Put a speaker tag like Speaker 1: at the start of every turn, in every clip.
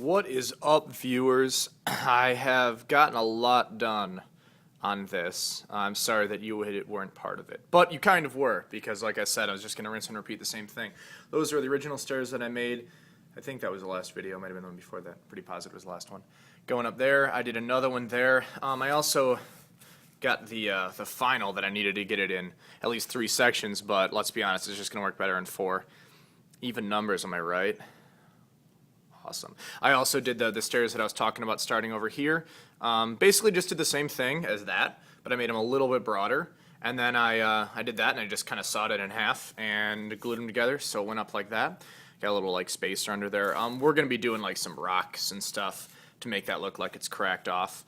Speaker 1: What is up, viewers? I have gotten a lot done on this. I'm sorry that you weren't part of it, but you kind of were, because like I said, I was just going to rinse and repeat the same thing. Those are the original stairs that I made. I think that was the last video, might have been the one before that. Pretty positive it was the last one. Going up there, I did another one there. I also got the final that I needed to get it in at least 3 sections, but let's be honest, it's just going to work better in 4. Even numbers, am I right? Awesome. I also did the stairs that I was talking about starting over here. Basically just did the same thing as that, but I made them a little bit broader. And then I did that and I just kind of sawed it in half and glued them together, so it went up like that. Got a little like spacer under there. We're going to be doing like some rocks and stuff to make that look like it's cracked off.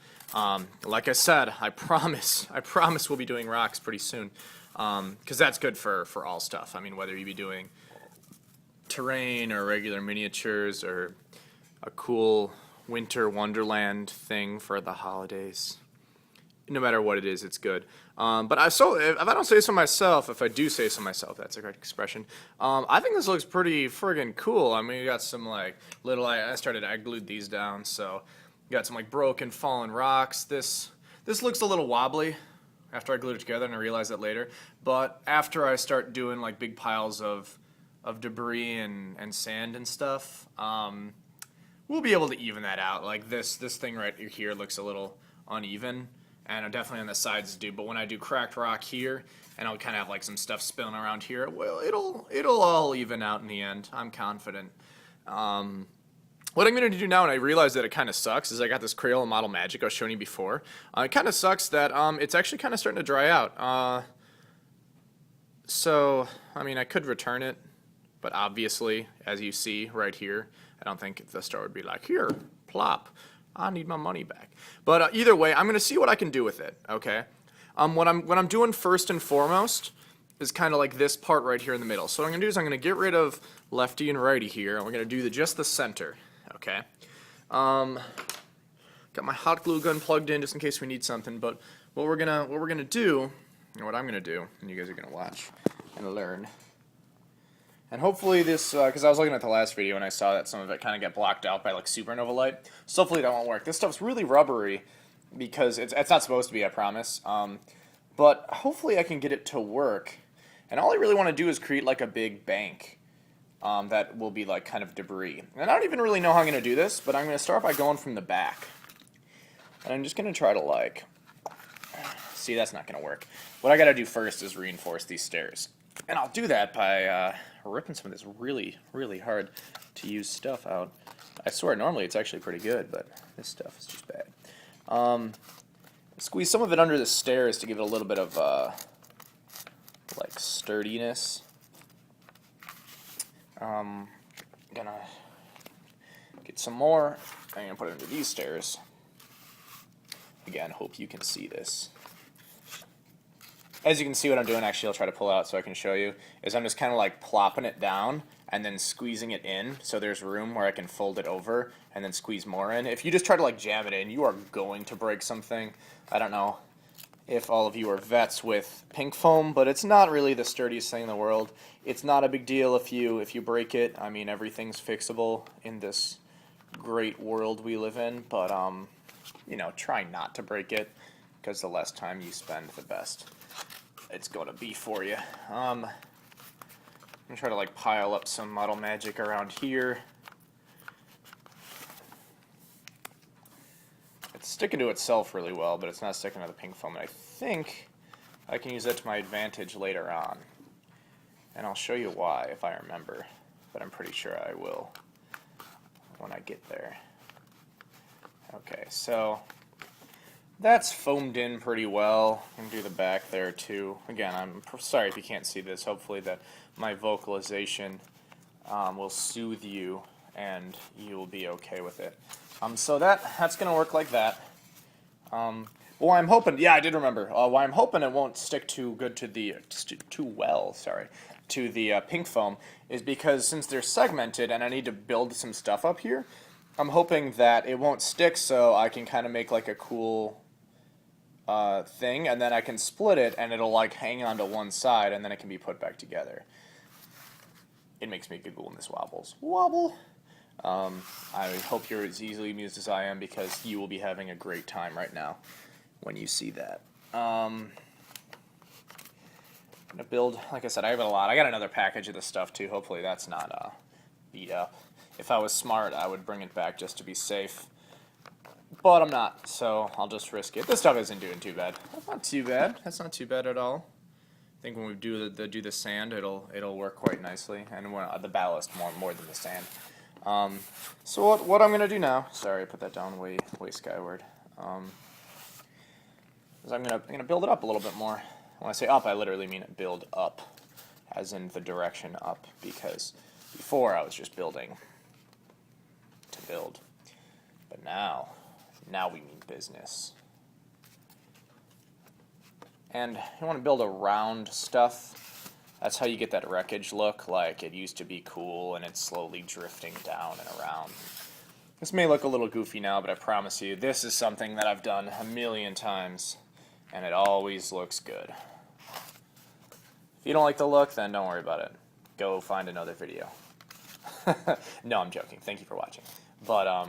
Speaker 1: Like I said, I promise we'll be doing rocks pretty soon. Because that's good for all stuff. I mean, whether you be doing terrain or regular miniatures or a cool winter wonderland thing for the holidays. No matter what it is, it's good. But if I don't say so myself, if I do say so myself, that's a correct expression. I think this looks pretty friggin' cool. I mean, you got some like little. I glued these down, so you got some like broken, fallen rocks. This looks a little wobbly after I glued it together, and I realized that later. But after I start doing like big piles of debris and sand and stuff, we'll be able to even that out. Like this thing right here looks a little uneven, and definitely on the sides do. But when I do cracked rock here, and I'll kind of have like some stuff spilling around here, well, it'll all even out in the end. I'm confident. What I'm going to do now, and I realize that it kind of sucks, is I got this Crayola Model Magic I was showing you before. It kind of sucks that it's actually kind of starting to dry out. So, I mean, I could return it, but obviously, as you see right here, I don't think the store would be like, here, plop, I need my money back. But either way, I'm going to see what I can do with it, okay? What I'm doing first and foremost is kind of like this part right here in the middle. So what I'm going to do is I'm going to get rid of lefty and righty here, and we're going to do just the center, okay? Got my hot glue gun plugged in just in case we need something, but what we're gonna do, and what I'm going to do, and you guys are going to watch and learn. And hopefully this, because I was looking at the last video and I saw that some of it kind of got blocked out by like supernova light. So hopefully that won't work. This stuff's really rubbery because it's not supposed to be, I promise. But hopefully I can get it to work. And all I really want to do is create like a big bank that will be like kind of debris. And I don't even really know how I'm going to do this, but I'm going to start by going from the back. And I'm just going to try to like, see, that's not going to work. What I got to do first is reinforce these stairs. And I'll do that by ripping some of this really, really hard to use stuff out. I swear, normally it's actually pretty good, but this stuff is just bad. Squeeze some of it under the stairs to give it a little bit of like sturdiness. Gonna get some more. I'm gonna put it under these stairs. Again, hope you can see this. As you can see, what I'm doing, actually, I'll try to pull out so I can show you, is I'm just kind of like plopping it down and then squeezing it in so there's room where I can fold it over and then squeeze more in. If you just try to like jam it in, you are going to break something. I don't know if all of you are vets with pink foam, but it's not really the sturdiest thing in the world. It's not a big deal if you break it. I mean, everything's fixable in this great world we live in, but you know, try not to break it, because the less time you spend, the best it's going to be for you. I'm going to try to like pile up some Model Magic around here. It's sticking to itself really well, but it's not sticking to the pink foam. And I think I can use that to my advantage later on. And I'll show you why if I remember, but I'm pretty sure I will when I get there. Okay, so that's foamed in pretty well. I'm gonna do the back there too. Again, I'm sorry if you can't see this. Hopefully that my vocalization will soothe you and you will be okay with it. So that's gonna work like that. Well, I'm hoping. Yeah, I did remember. Why I'm hoping it won't stick too good to the to the pink foam is because since they're segmented and I need to build some stuff up here, I'm hoping that it won't stick, so I can kind of make like a cool thing, and then I can split it and it'll like hang onto one side and then it can be put back together. It makes me giggle when this wobbles. Wobble! I hope you're as easily amused as I am, because you will be having a great time right now when you see that. I'm gonna build, like I said, I have a lot. I got another package of this stuff too. Hopefully that's not beat up. If I was smart, I would bring it back just to be safe. But I'm not, so I'll just risk it. This stuff isn't doing too bad. That's not too bad. That's not too bad at all. I think when we do the sand, it'll work quite nicely, and the ballast more than the sand. So what I'm gonna do now? Sorry, I put that down way skyward. Is I'm gonna build it up a little bit more. When I say up, I literally mean build up, as in the direction up, because before I was just building to build, but now we mean business. And you want to build around stuff. That's how you get that wreckage look, like it used to be cool and it's slowly drifting down and around. This may look a little goofy now, but I promise you, this is something that I've done a million times, and it always looks good. If you don't like the look, then don't worry about it. Go find another video. No, I'm joking. Thank you for watching. But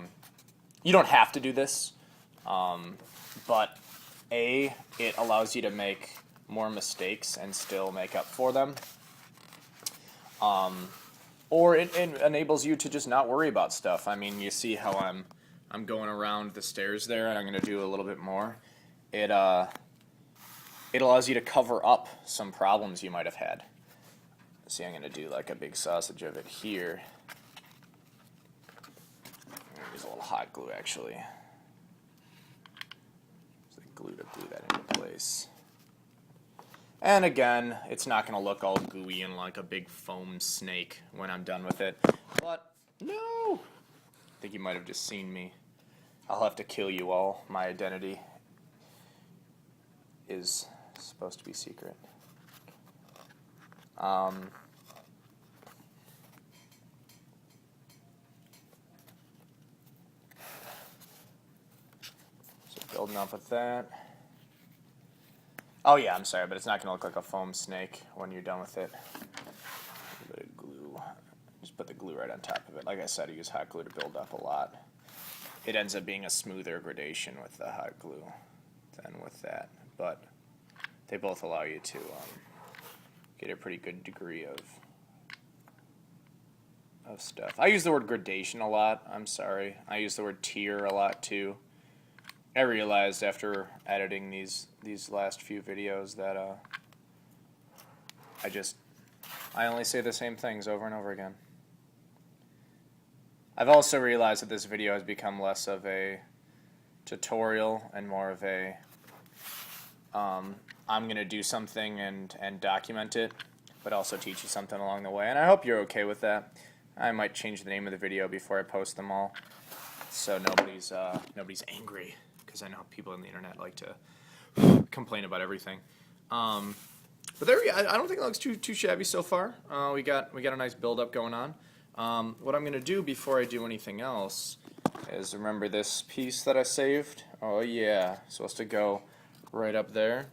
Speaker 1: you don't have to do this, but it allows you to make more mistakes and still make up for them, or it enables you to just not worry about stuff. I mean, you see how I'm going around the stairs there, and I'm going to do a little bit more. It allows you to cover up some problems you might have had. See, I'm going to do like a big sausage of it here. Use a little hot glue, actually. So glue to glue that into place. And again, it's not going to look all gooey and like a big foam snake when I'm done with it. But, no! I think you might have just seen me. I'll have to kill you all. My identity is supposed to be secret. Building up with that. Oh yeah, I'm sorry, but it's not going to look like a foam snake when you're done with it. A bit of glue. Just put the glue right on top of it. Like I said, I use hot glue to build up a lot. It ends up being a smoother gradation with the hot glue than with that, but they both allow you to get a pretty good degree of stuff. I use the word gradation a lot. I'm sorry. I use the word tier a lot too. I realized after editing these last few videos that I only say the same things over and over again. I've also realized that this video has become less of a tutorial and more of a I'm going to do something and document it, but also teach you something along the way. And I hope you're okay with that. I might change the name of the video before I post them all, so nobody's angry, because I know people on the internet like to complain about everything. But there, I don't think it looks too shabby so far. We got a nice build up going on. What I'm going to do before I do anything else is, remember this piece that I saved? Oh yeah, it's supposed to go right up there,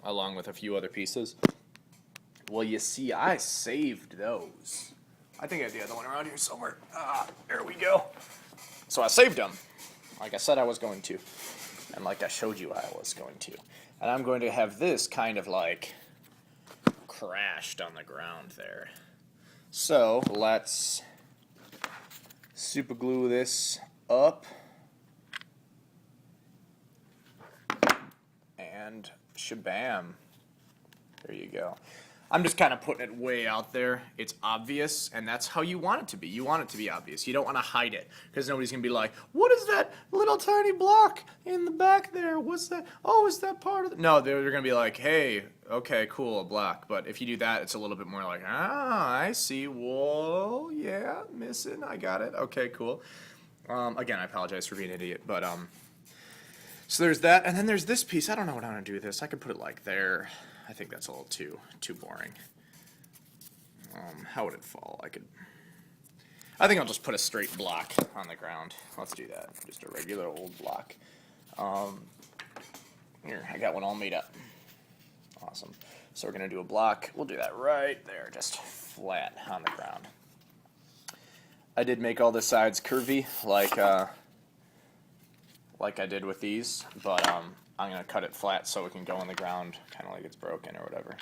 Speaker 1: along with a few other pieces. Well, you see, I saved those. I think I have the other one around here somewhere. There we go. So I saved them, like I said I was going to, and like I showed you I was going to. And I'm going to have this kind of like crashed on the ground there. So let's super glue this up. And shabam. There you go. I'm just kind of putting it way out there. It's obvious, and that's how you want it to be. You want it to be obvious. You don't want to hide it, because nobody's going to be like, what is that little tiny block in the back there? What's that? Oh, is that part of it? No, they're going to be like, hey, okay, cool, a block. But if you do that, it's a little bit more like, I see. Whoa, yeah, missing. I got it. Okay, cool. Again, I apologize for being an idiot, but so there's that, and then there's this piece. I don't know what I'm going to do with this. I could put it like there. I think that's a little too boring. How would it fall? I think I'll just put a straight block on the ground. Let's do that. Just a regular old block. Here, I got one all made up. Awesome. So we're going to do a block. We'll do that right there, just flat on the ground. I did make all the sides curvy, like I did with these, but I'm gonna cut it flat so it can go on the ground, kind of like it's broken or whatever.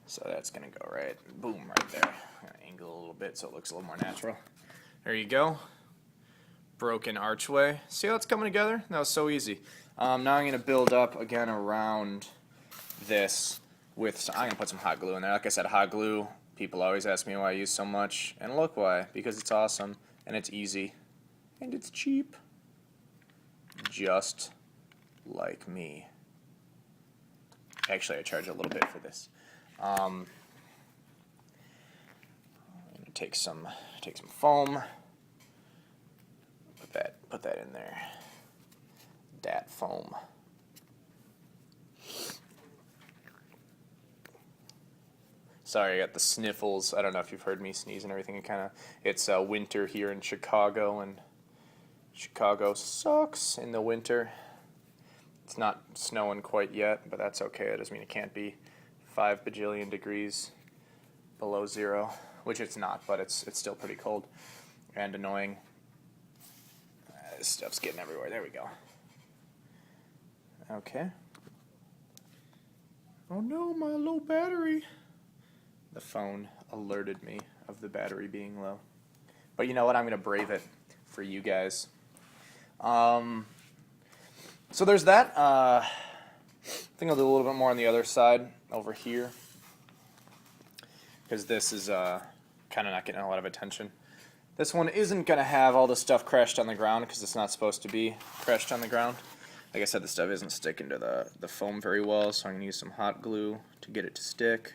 Speaker 1: So that's gonna go right, boom, right there. I'm gonna angle a little bit so it looks a little more natural. There you go. Broken archway. See how it's coming together? That was so easy. Now I'm gonna build up again around this with. I'm gonna put some hot glue in there. Like I said, hot glue. People always ask me why I use so much, and look why. Because it's awesome and it's easy and it's cheap. Just like me. Actually, I charge a little bit for this. I'm gonna take some foam. Put that in there. Dat foam. Sorry, I got the sniffles. I don't know if you've heard me sneeze and everything. It's winter here in Chicago, and Chicago sucks in the winter. It's not snowing quite yet, but that's okay. It doesn't mean it can't be 5 bajillion degrees below zero, which it's not, but it's still pretty cold and annoying. This stuff's getting everywhere. There we go. Okay. Oh no, my low battery. The phone alerted me of the battery being low. But you know what? I'm going to brave it for you guys. So there's that. I think I'll do a little bit more on the other side over here, because this is kind of not getting a lot of attention. This one isn't going to have all the stuff crashed on the ground because it's not supposed to be crashed on the ground. Like I said, the stuff isn't sticking to the foam very well, so I'm going to use some hot glue to get it to stick.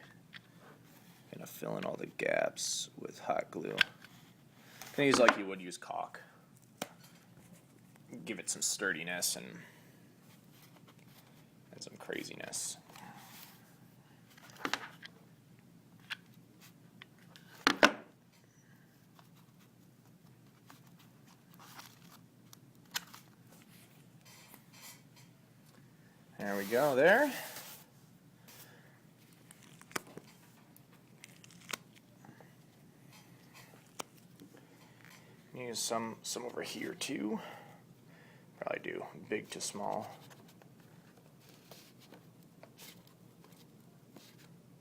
Speaker 1: I'm going to fill in all the gaps with hot glue. I'm going to use like you would use caulk. Give it some sturdiness and some craziness. There we go, there. Use some over here too. Probably do big to small.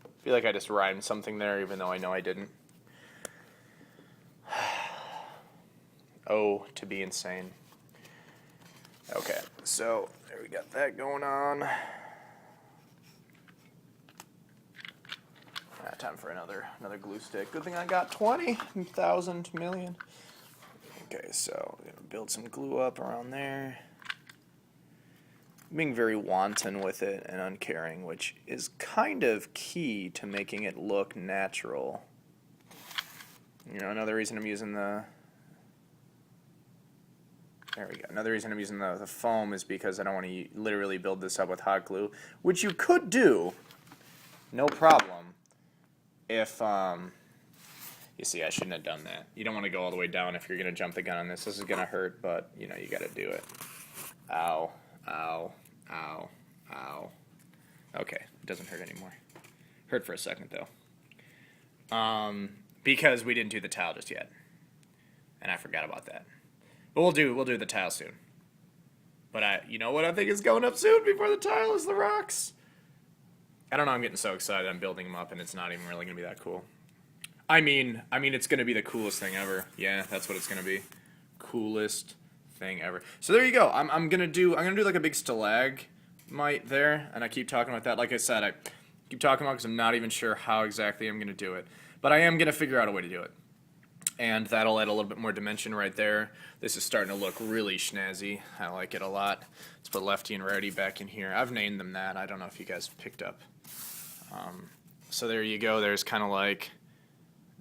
Speaker 1: I feel like I just rhymed something there even though I know I didn't. Oh, to be insane. Okay, so there we got that going on. Time for another glue stick. Good thing I got 20,000 million. Okay, so I'm gonna build some glue up around there. Being very wanton with it and uncaring, which is kind of key to making it look natural. You know, another reason I'm using the foam is because I don't want to literally build this up with hot glue, which you could do, no problem. If, you see, I shouldn't have done that. You don't want to go all the way down if you're going to jump the gun on this. This is going to hurt, but, you know, you got to do it. Ow, ow, ow, ow. Okay, it doesn't hurt anymore. Hurt for a second, though. Because we didn't do the tile just yet. And I forgot about that. But we'll do the tile soon. But you know what I think is going up soon before the tile is the rocks? I don't know, I'm getting so excited. I'm building them up, and it's not even really going to be that cool. I mean, it's going to be the coolest thing ever. Yeah, that's what it's going to be. Coolest thing ever. So there you go. I'm going to do like a big stalagmite there, and I keep talking about that. Like I said, I keep talking about it because I'm not even sure how exactly I'm going to do it. But I am going to figure out a way to do it. And that'll add a little bit more dimension right there. This is starting to look really snazzy. I like it a lot. Let's put Lefty and Rarity back in here. I've named them that. I don't know if you guys picked up. So there you go. There's kind of like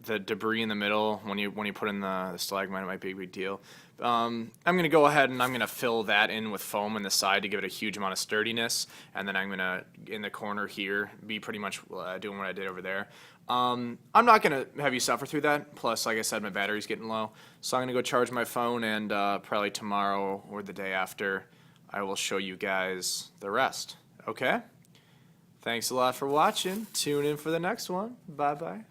Speaker 1: the debris in the middle. When you put in the stalagmite, it might be a big deal. I'm going to go ahead and I'm going to fill that in with foam in the side to give it a huge amount of sturdiness. And then I'm going to, in the corner here, be pretty much doing what I did over there. I'm not going to have you suffer through that. Plus, like I said, my battery's getting low. So I'm going to go charge my phone, and probably tomorrow or the day after, I will show you guys the rest. Okay? Thanks a lot for watching. Tune in for the next one. Bye-bye.